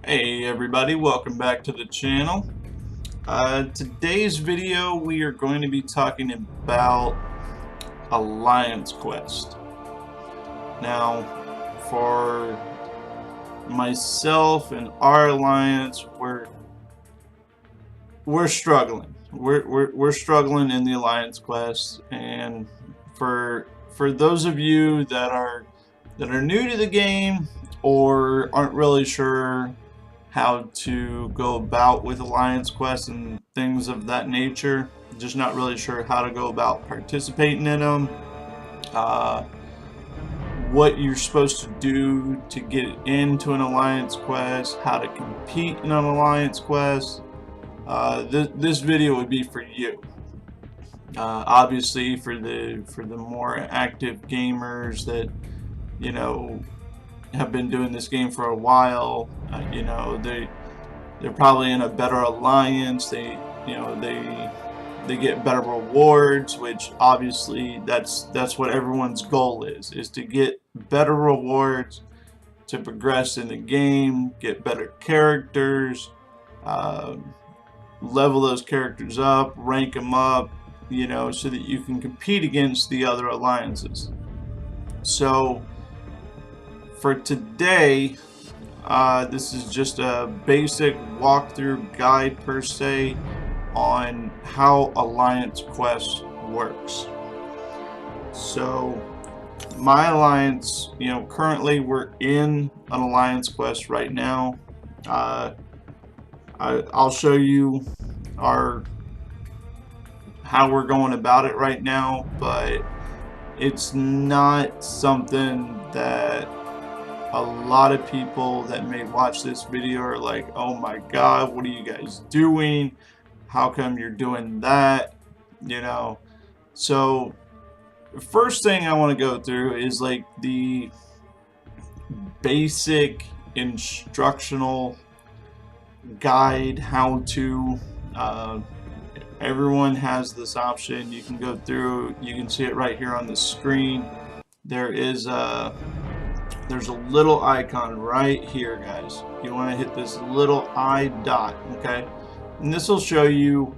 Hey everybody, welcome back to the channel. Today's video we are going to be talking about Alliance Quest. Now, for myself and our alliance, we're struggling. We're struggling in the Alliance Quest, and for those of you that are new to the game or aren't really sure how to go about with Alliance Quests and things of that nature, just not really sure how to go about participating in them, what you're supposed to do to get into an Alliance Quest, how to compete in an Alliance Quest, this video would be for you. Obviously for the more active gamers that, you know, have been doing this game for a while, you know, they're probably in a better alliance. They get better rewards, which obviously that's what everyone's goal is to get better rewards, to progress in the game, get better characters, level those characters up, rank them up, you know, so that you can compete against the other alliances. So for today, this is just a basic walkthrough guide per se on how Alliance Quest works. So my alliance, you know, currently we're in an Alliance Quest right now. I'll show you how we're going about it right now, but it's not something that a lot of people that may watch this video are like, oh my god, what are you guys doing? How come you're doing that? You know, so first thing I want to go through is like the basic instructional guide, how to. Everyone has this option. You can go through, you can see it right here on the screen. There's a little icon right here, guys. You want to hit this little I dot, okay? And this will show you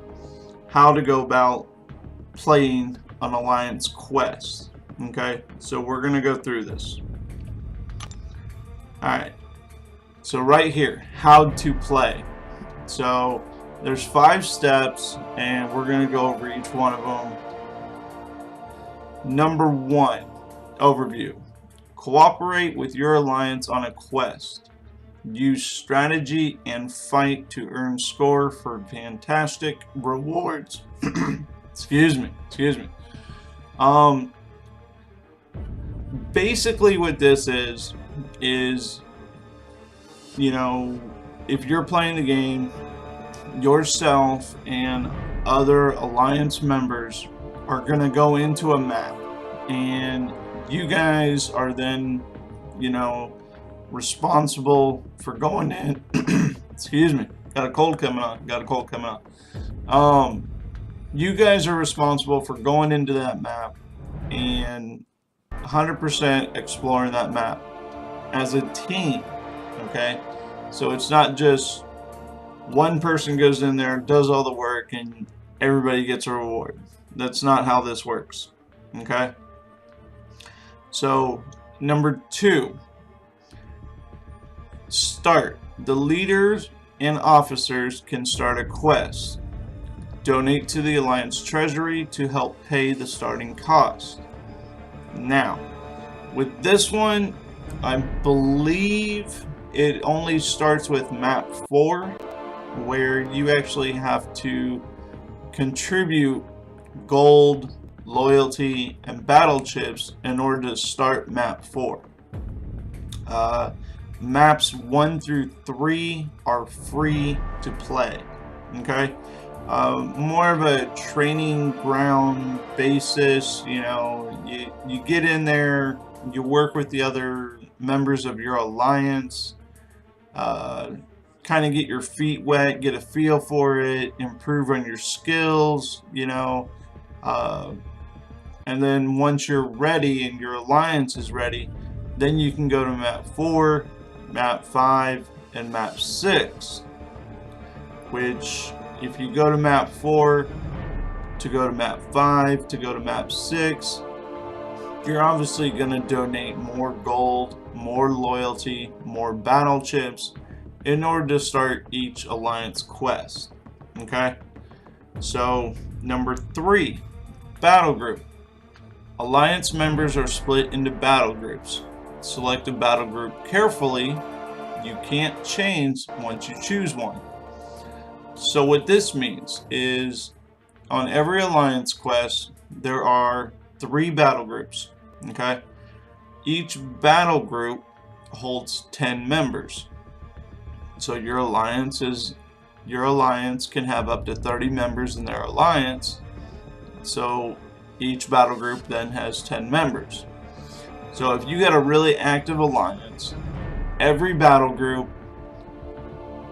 how to go about playing an Alliance Quest, okay? So we're going to go through this. Alright, so right here, how to play. So there's 5 steps, and we're going to go over each one of them. Number 1, overview. Cooperate with your alliance on a quest. Use strategy and fight to earn score for fantastic rewards. Excuse me. Basically what this is, you know, if you're playing the game, yourself and other alliance members are going to go into a map, and you guys are then, you know, responsible for going in. Excuse me, got a cold coming on. You guys are responsible for going into that map and 100% exploring that map as a team, okay? So it's not just one person goes in there, does all the work, and everybody gets a reward. That's not how this works, okay? So number 2, start. The leaders and officers can start a quest. Donate to the Alliance Treasury to help pay the starting cost. Now, with this one, I believe it only starts with map 4, where you actually have to contribute gold, loyalty, and battle chips in order to start map 4. Maps 1 through 3 are free to play, okay? More of a training ground basis, you know, you get in there, you work with the other members of your alliance, kind of get your feet wet, get a feel for it, improve on your skills, you know, and then once you're ready and your alliance is ready, then you can go to map 4, map 5, and map 6, which if you go to map 4, to go to map 5, to go to map 6, you're obviously going to donate more gold, more loyalty, more battle chips in order to start each alliance quest. Okay? So, number 3, battle group. Alliance members are split into battle groups. Select a battle group carefully. You can't change once you choose one. So what this means is on every alliance quest there are 3 battle groups. Okay? Each battle group holds 10 members. So your alliance can have up to 30 members in their alliance. So each battle group then has 10 members. So if you get a really active alliance, every battle group,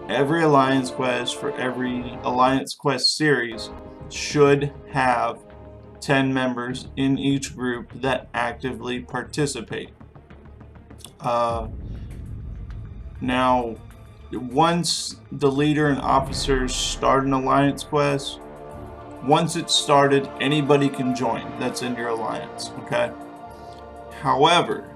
every alliance quest for every alliance quest series should have 10 members in each group that actively participate. Now, once the leader and officers start an alliance quest, once it's started, anybody can join that's in your alliance, okay? However,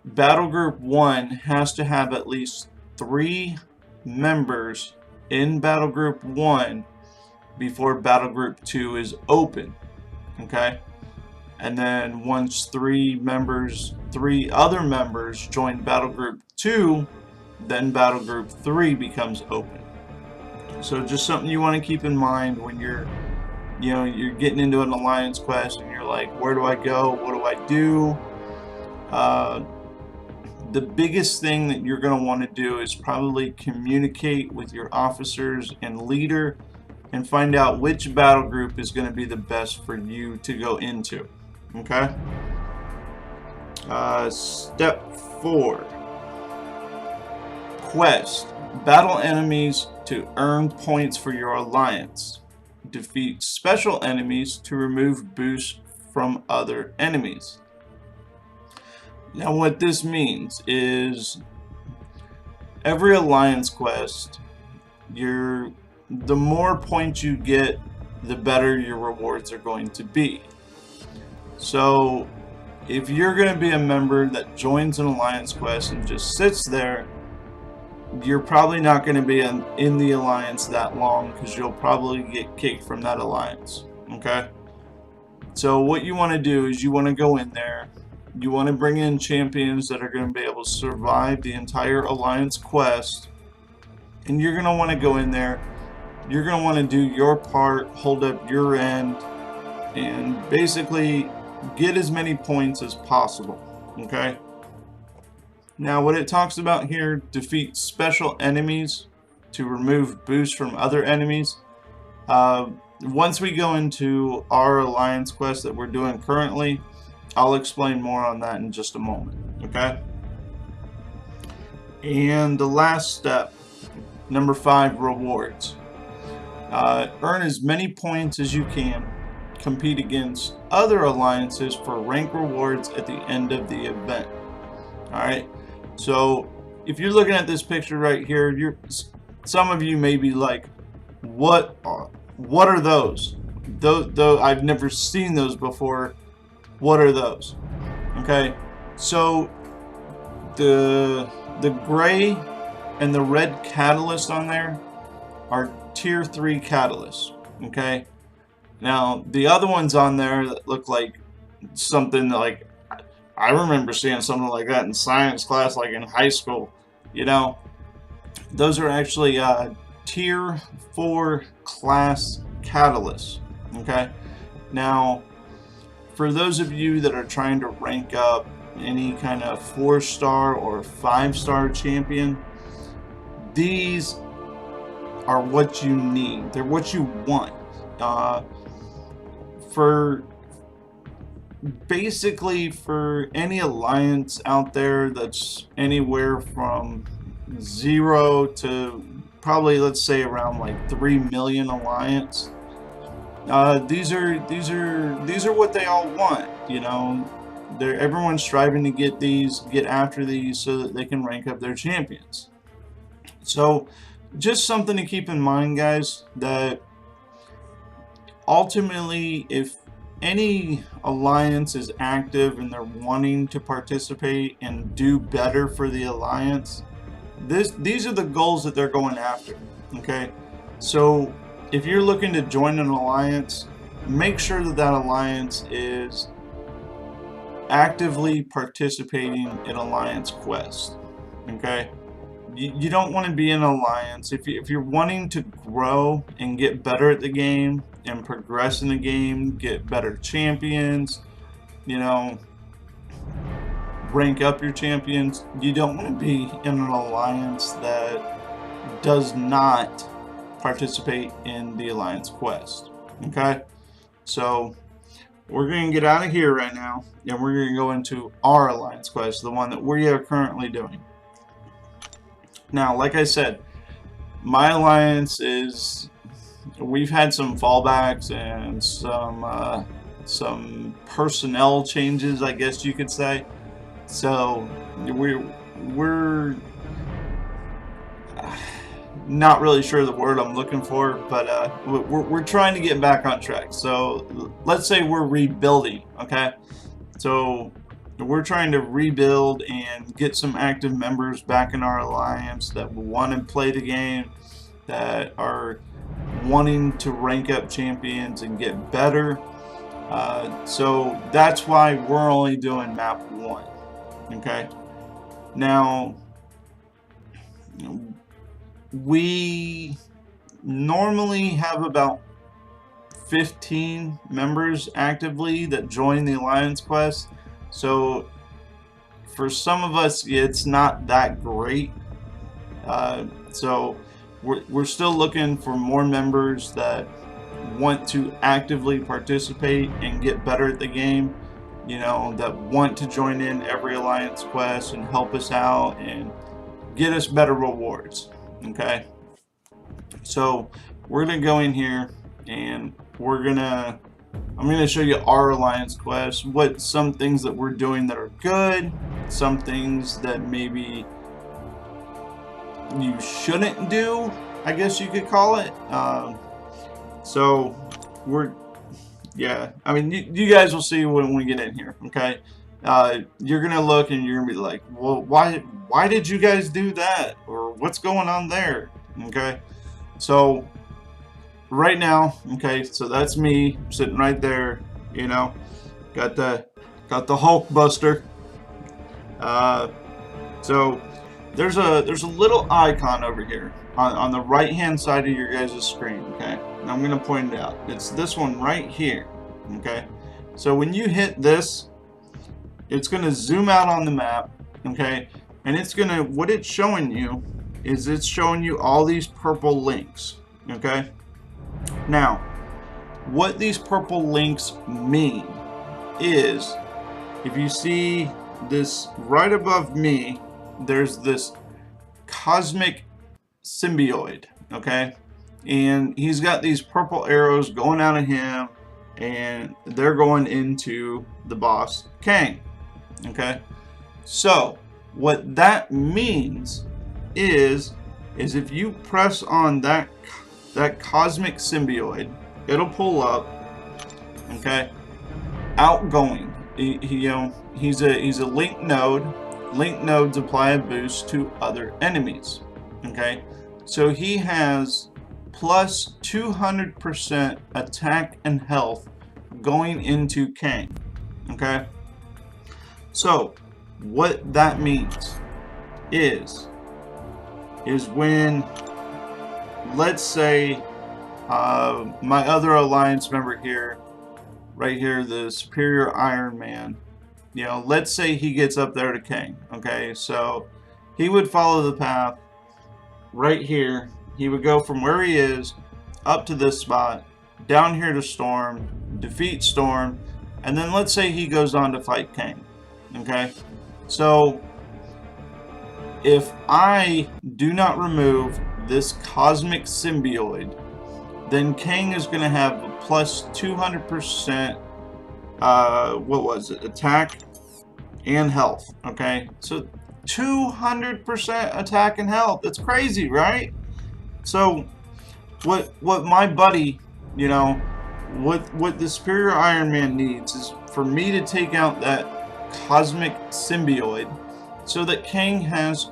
Battle Group 1 has to have at least 3 members in Battle Group 1 before Battle Group 2 is open, okay? And then once 3 other members join Battle Group 2, then Battle Group 3 becomes open. So just something you want to keep in mind when you're getting into an alliance quest and you're like, where do I go? What do I do? The biggest thing that you're going to want to do is probably communicate with your officers and leader and find out which battle group is going to be the best for you to go into. Okay? Step 4. Quest. Battle enemies to earn points for your alliance. Defeat special enemies to remove boosts from other enemies. Now what this means is every alliance quest, the more points you get, the better your rewards are going to be. So if you're going to be a member that joins an alliance quest and just sits there, you're probably not going to be in the alliance that long because you'll probably get kicked from that alliance. Okay? So what you want to do is you want to go in there, you want to bring in champions that are going to be able to survive the entire alliance quest, and you're going to want to go in there, you're going to want to do your part, hold up your end, and basically get as many points as possible. Okay? Now what it talks about here, defeat special enemies to remove boosts from other enemies. Once we go into our alliance quest that we're doing currently, I'll explain more on that in just a moment. Okay? And the last step, number 5, rewards. Earn as many points as you can. Compete against other alliances for rank rewards at the end of the event. Alright? So if you're looking at this picture right here, some of you may be like, what are those? Though I've never seen those before. What are those? Okay, so the gray and the red catalyst on there are tier 3 catalysts. Okay, now the other ones on there that look like something like, I remember seeing something like that in science class, like in high school, you know. Those are actually tier 4 class catalysts, okay? Now, for those of you that are trying to rank up any kind of 4-star or 5-star champion, these are what you need. They're what you want. Basically, for any alliance out there that's anywhere from 0 to probably, let's say, around like 3 million alliance, these are what they all want. You know, everyone's striving to get after these so that they can rank up their champions. So just something to keep in mind, guys, that ultimately if any alliance is active and they're wanting to participate and do better for the alliance, these are the goals that they're going after. Okay, so if you're looking to join an alliance, make sure that that alliance is actively participating in alliance quests. Okay, you don't want to be in an alliance if you're wanting to grow and get better at the game and progress in the game, get better champions, you know, rank up your champions. You don't want to be in an alliance that does not participate in the alliance quest. Okay, so we're going to get out of here right now, and we're going to go into our alliance quest, the one that we are currently doing. Now, like I said, my alliance is, we've had some fallbacks and some personnel changes, I guess you could say. So we're not really sure the word I'm looking for, but we're trying to get back on track. So let's say we're rebuilding. Okay, so we're trying to rebuild and get some active members back in our alliance that want to play the game, that are wanting to rank up champions and get better. So that's why we're only doing map 1. Okay, now we normally have about 15 members actively that join the alliance quest. So for some of us, it's not that great. So we're still looking for more members that want to actively participate and get better at the game, you know, that want to join in every alliance quest and help us out and get us better rewards. Okay, so we're gonna go in here and I'm gonna show you our alliance quest, what some things that we're doing that are good, some things that maybe you shouldn't do, I guess you could call it. So I mean, you guys will see when we get in here. Okay, you're gonna look and you're gonna be like, well, why did you guys do that, or what's going on there? Okay, so right now, okay, so that's me sitting right there, you know, got the Hulk Buster. So there's a little icon over here on the right hand side of your guys' screen. Okay, and I'm gonna point it out. It's this one right here. Okay, so when you hit this, it's gonna zoom out on the map. Okay, and it's gonna, what it's showing you is it's showing you all these purple links. Okay, now what these purple links mean is, if you see this right above me, there's this cosmic symbiote. Okay, and he's got these purple arrows going out of him, and they're going into the boss Kang. Okay, so what that means is if you press on that cosmic symbiote, it'll pull up. Okay, outgoing. He's a link node. Link nodes apply a boost to other enemies. Okay, so he has plus 200% attack and health going into Kang. Okay, so what that means is when, let's say, my other alliance member here, right here, the Superior Iron Man, you know, let's say he gets up there to Kang. Okay, so he would follow the path right here. He would go from where he is up to this spot, down here to Storm, defeat Storm, and then let's say he goes on to fight Kang. Okay, so if I do not remove this cosmic symbiote, then Kang is going to have a plus 200% what was it, attack and health. Okay, so 200% attack and health. That's crazy, right? So what my buddy, you know, what the Superior Iron Man needs is for me to take out that cosmic symbiote so that Kang has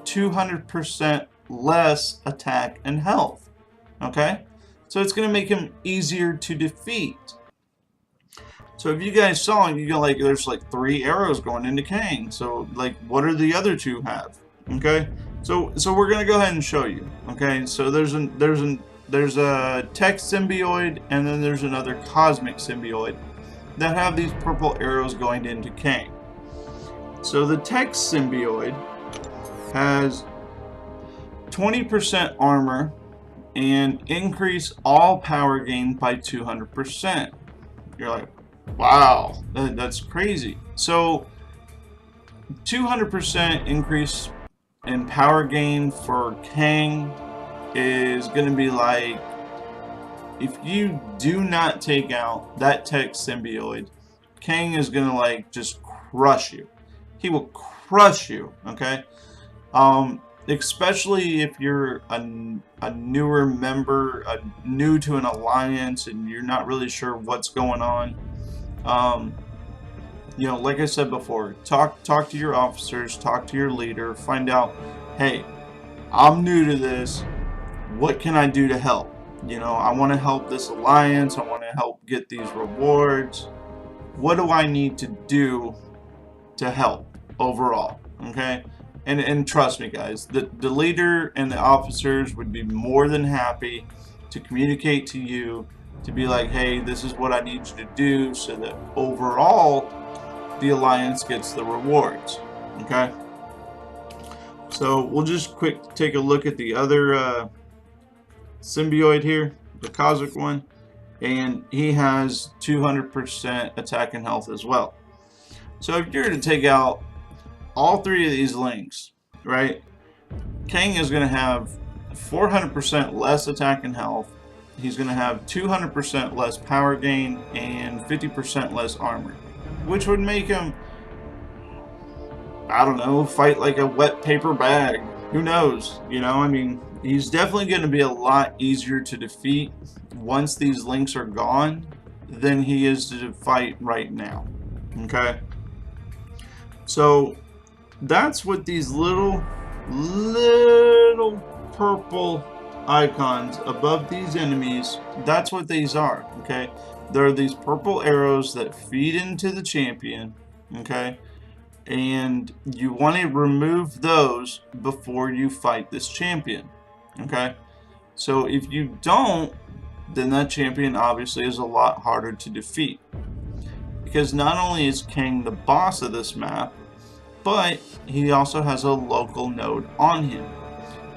200% less attack and health. Okay? So it's going to make him easier to defeat. So if you guys saw, you go like there's like 3 arrows going into Kang. So like what do the other 2 have? Okay? So we're going to go ahead and show you. Okay? So there's a tech symbiote and then there's another cosmic symbiote that have these purple arrows going into Kang. So the tech symbiote has 20% armor and increase all power gain by 200%. You're like, wow, that's crazy. So 200% increase in power gain for Kang is going to be like, if you do not take out that tech symbiote, Kang is going to like just crush you. He will crush you, okay? Especially if you're a newer member, new to an alliance, and you're not really sure what's going on. You know, like I said before, talk to your officers, talk to your leader, find out, hey, I'm new to this. What can I do to help? You know, I want to help this alliance. I want to help get these rewards. What do I need to do to help overall? Okay? And trust me, guys, the leader and the officers would be more than happy to communicate to you, to be like, hey, this is what I need you to do so that overall the alliance gets the rewards. Okay? So we'll just take a look at the other symbiote here, the cosmic one, and he has 200% attack and health as well. So if you're to take out all 3 of these links, right, Kang is going to have 400% less attack and health. He's going to have 200% less power gain and 50% less armor, which would make him, I don't know, fight like a wet paper bag. Who knows? You know, I mean, he's definitely going to be a lot easier to defeat once these links are gone than he is to fight right now. Okay? So that's what these little purple icons above these enemies, that's what these are. Okay? There are these purple arrows that feed into the champion. Okay? And you want to remove those before you fight this champion. Okay? So if you don't, then that champion obviously is a lot harder to defeat. Because not only is Kang the boss of this map, but he also has a local node on him.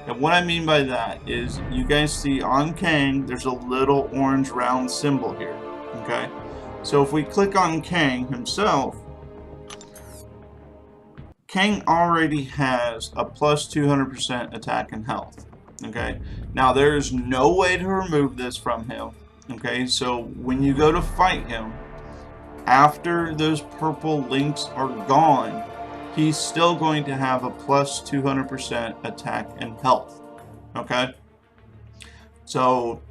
And what I mean by that is, you guys see on Kang, there's a little orange round symbol here. Okay? So if we click on Kang himself, Kang already has a plus 200% attack and health. Okay? Now there is no way to remove this from him. Okay? So when you go to fight him, after those purple links are gone, he's still going to have a plus 200% attack and health. Okay? So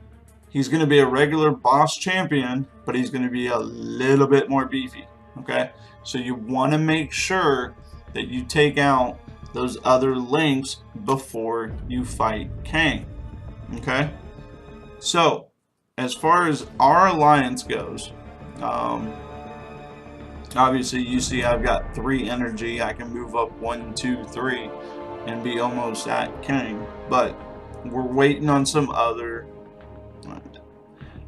he's going to be a regular boss champion, but he's going to be a little bit more beefy. Okay? So you want to make sure that you take out those other links before you fight Kang. Okay? So, as far as our alliance goes, obviously you see I've got 3 energy. I can move up 1, 2, 3 and be almost at Kang. But we're waiting on some other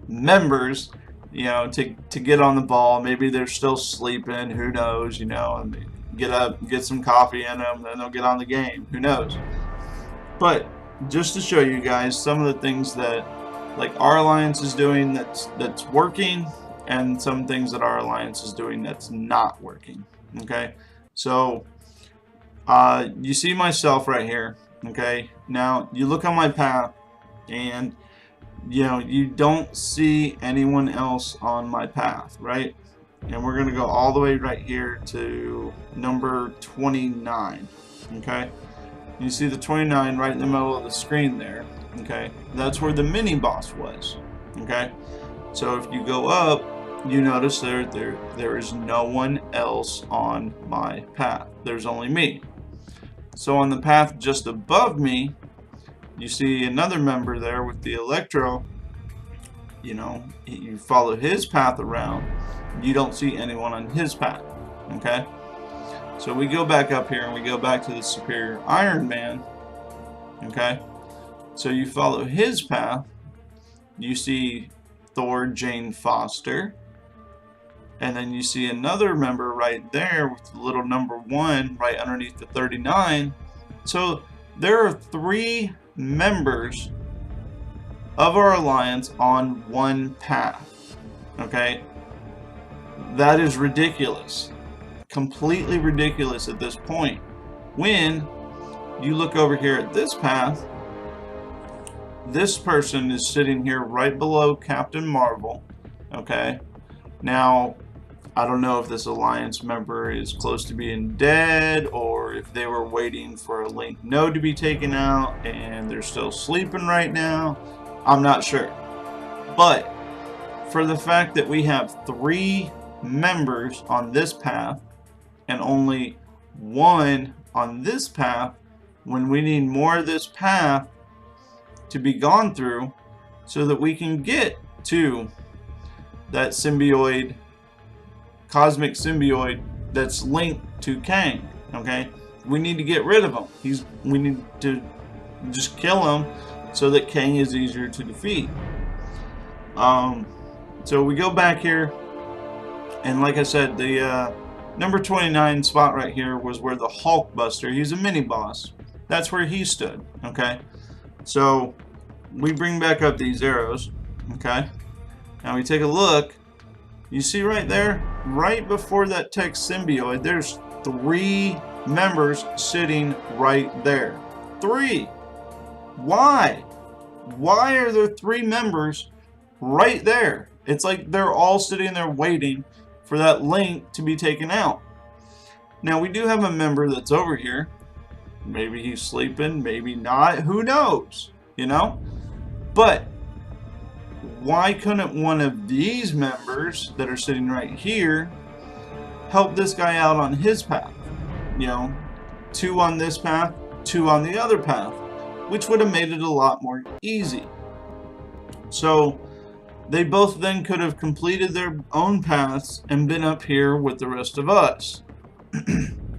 members, you know, to get on the ball. Maybe they're still sleeping, who knows, you know, and get up, get some coffee in them, then they'll get on the game. Who knows? But just to show you guys some of the things that like our alliance is doing that's working, and some things that our alliance is doing that's not working. Okay? So you see myself right here. Okay? Now you look on my path and you know, you don't see anyone else on my path, right? and we're going to go all the way right here to number 29. Okay, you see the 29 right in the middle of the screen there. Okay, that's where the mini boss was. Okay, so if you go up, you notice there is no one else on my path. There's only me. So on the path just above me, you see another member there with the Electro. You know, you follow his path around, you don't see anyone on his path. Okay, so we go back up here and we go back to the Superior Iron Man. Okay, so you follow his path, you see Thor Jane Foster, and then you see another member right there with the little number 1 right underneath the 39. So there are 3 members of our alliance on one path. Okay, that is ridiculous, completely ridiculous at this point. When you look over here at this path, this person is sitting here right below Captain Marvel. Okay, now I don't know if this alliance member is close to being dead, or if they were waiting for a Link node to be taken out and they're still sleeping right now. I'm not sure. But for the fact that we have 3 members on this path and only 1 on this path, when we need more of this path to be gone through so that we can get to that symbioid, cosmic symbioid that's linked to Kang. Okay, we need to get rid of him. We need to just kill him so that Kang is easier to defeat. So we go back here, and like I said, the number 29 spot right here was where the Hulkbuster, he's a mini boss, that's where he stood. Okay, so we bring back up these arrows. Okay, now we take a look. You see right there, right before that tech symbioid, there's 3 members sitting right there. 3. Why? Why are there 3 members right there? It's like they're all sitting there waiting for that link to be taken out. Now we do have a member that's over here. Maybe he's sleeping, maybe not, who knows, you know? But why couldn't one of these members that are sitting right here help this guy out on his path? You know, 2 on this path, 2 on the other path, which would have made it a lot more easy. So they both then could have completed their own paths and been up here with the rest of us.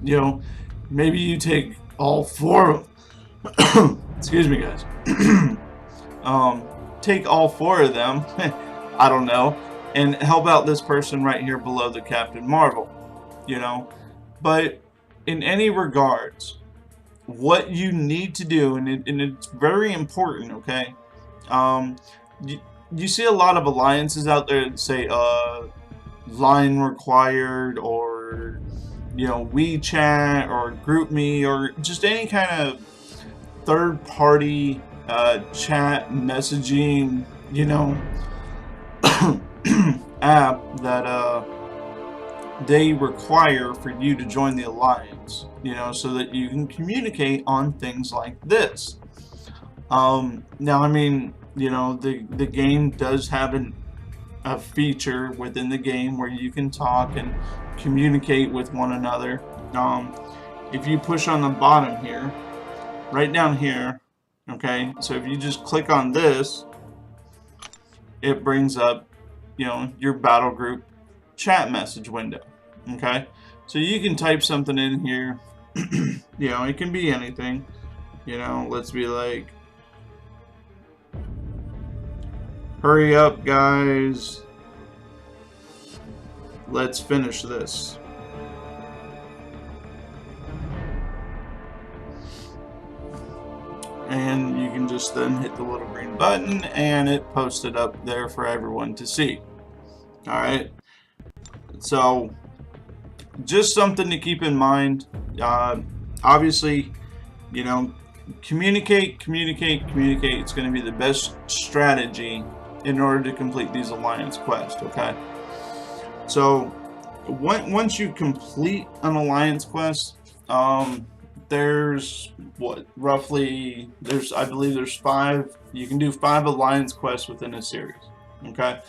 You know, maybe you take all 4 of them. Excuse me, guys. Take all 4 of them, I don't know, and help out this person right here below the Captain Marvel, you know. But in any regards, what you need to do, and it's very important, okay, you see a lot of alliances out there that say line required, or you know, WeChat or GroupMe, or just any kind of third-party chat messaging, you know, app that they require for you to join the alliance, you know, so that you can communicate on things like this. Now, I mean, you know, the game does have a feature within the game where you can talk and communicate with one another. If you push on the bottom here, right down here, okay, so if you just click on this, it brings up, you know, your battle group chat message window. Okay, so you can type something in here. You know, it can be anything. You know, let's be like, hurry up guys, let's finish this. And you can just then hit the little green button and it posts it up there for everyone to see. Alright, so just something to keep in mind. Obviously, you know, communicate. It's going to be the best strategy in order to complete these alliance quests. Okay, so once you complete an alliance quest, there's what roughly I believe there's 5. You can do 5 alliance quests within a series. Okay,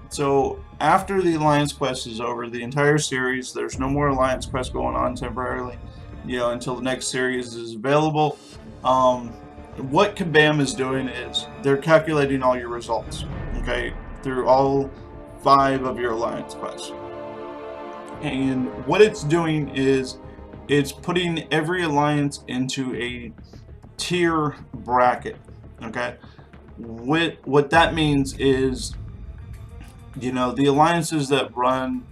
so after the alliance quest is over, the entire series, there's no more alliance quests going on temporarily, until the next series is available. What Kabam is doing is they're calculating all your results, okay, through all 5 of your alliance quests. And what it's doing is it's putting every alliance into a tier bracket, okay? What that means is, the alliances that run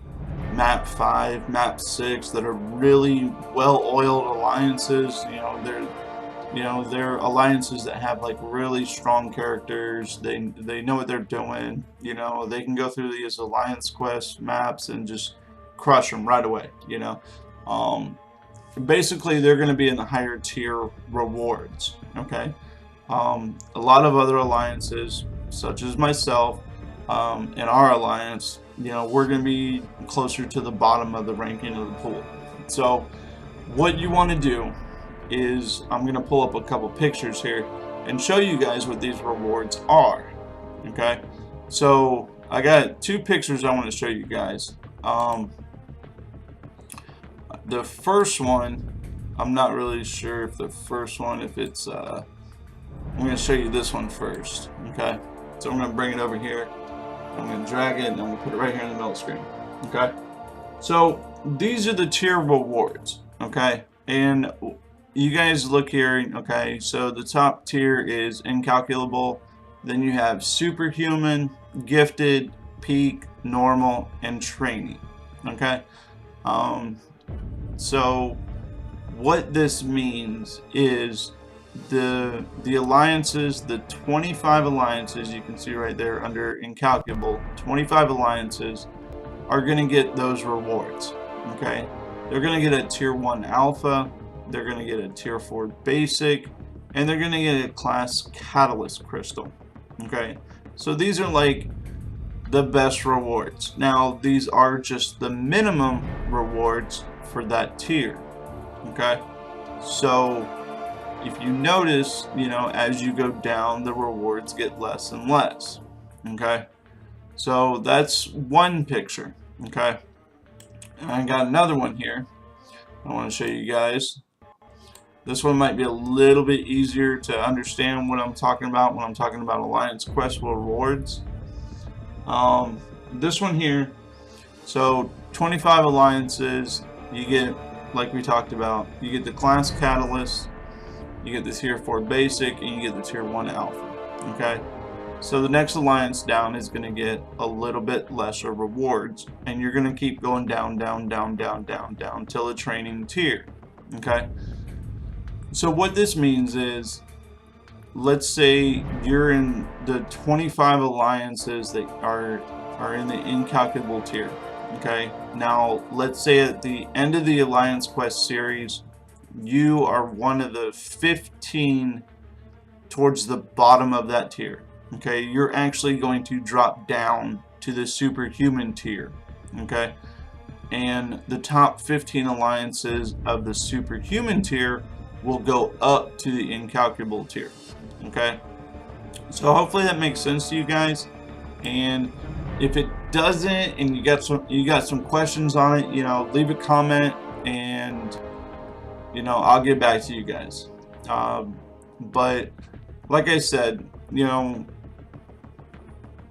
map 5, map 6, that are really well-oiled alliances, they're alliances that have like really strong characters. They know what they're doing. They can go through these alliance quest maps and just crush them right away. Basically they're going to be in the higher tier rewards. Okay, a lot of other alliances, such as myself, in our alliance, we're going to be closer to the bottom of the ranking of the pool. So what you want to do is, I'm going to pull up a couple pictures here and show you guys what these rewards are. Okay, so I got 2 pictures I want to show you guys. The first one, I'm not really sure if the first one, if it's I'm going to show you this one first. Okay, so I'm going to bring it over here, I'm going to drag it, and I'm going to put it right here in the middle of the screen. Okay, so these are the tier rewards. Okay, and you guys look here. Okay, so the top tier is incalculable, then you have superhuman, gifted, peak, normal, and training. Okay, so what this means is the alliances, the 25 alliances you can see right there under incalculable, 25 alliances are going to get those rewards. Okay, they're going to get a tier 1 alpha, they're going to get a tier 4 basic, and they're going to get a class catalyst crystal. Okay, so these are like the best rewards. Now these are just the minimum rewards for that tier. Okay, so if you notice, as you go down, the rewards get less and less. Okay, so that's one picture. Okay, and I got another one here I want to show you guys. This one might be a little bit easier to understand what I'm talking about when I'm talking about alliance quest rewards. This one here, so 25 alliances, you get, like we talked about, you get the class catalyst, you get the tier 4 basic, and you get the tier 1 alpha. Okay, so the next alliance down is going to get a little bit lesser rewards, and you're going to keep going down, down, down, down, down, down till the training tier. Okay, so what this means is, let's say you're in the 25 alliances that are in the incalculable tier. Okay, now let's say at the end of the alliance quest series, you are one of the 15 towards the bottom of that tier. Okay, you're actually going to drop down to the superhuman tier. Okay, and the top 15 alliances of the superhuman tier will go up to the incalculable tier. Okay, so hopefully that makes sense to you guys, and if it doesn't and you got some questions on it, leave a comment, and I'll get back to you guys. But like I said,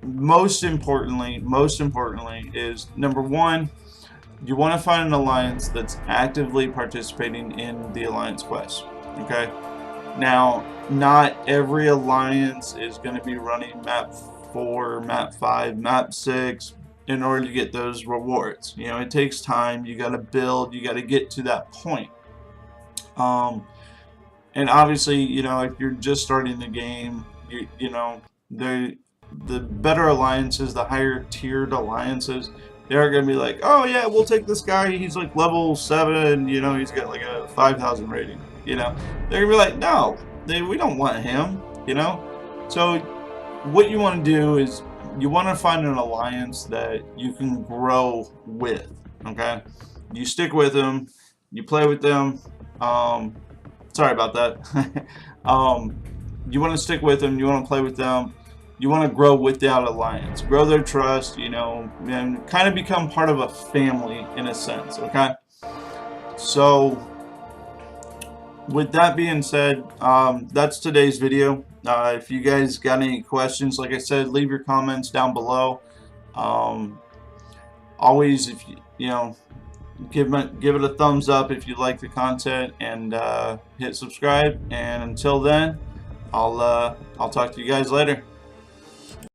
most importantly is, number 1, you want to find an alliance that's actively participating in the alliance quest. Okay, now not every alliance is going to be running map 4, map 5, map 6 in order to get those rewards. It takes time. You got to build, you got to get to that point. And obviously, if you're just starting the game, the better alliances, the higher tiered alliances, they're going to be like, oh yeah, we'll take this guy, he's like level 7, he's got like a 5,000 rating. They're going to be like, no, we don't want him. So what you want to do is you want to find an alliance that you can grow with. Okay, you stick with them, you play with them. Sorry about that. You want to stick with them, you want to play with them, you want to grow with that alliance, grow their trust, you know, and kind of become part of a family in a sense. Okay, so with that being said, that's today's video. If you guys got any questions, like I said, leave your comments down below. Always, if you know, give it a thumbs up if you like the content, and hit subscribe. And until then, I'll talk to you guys later.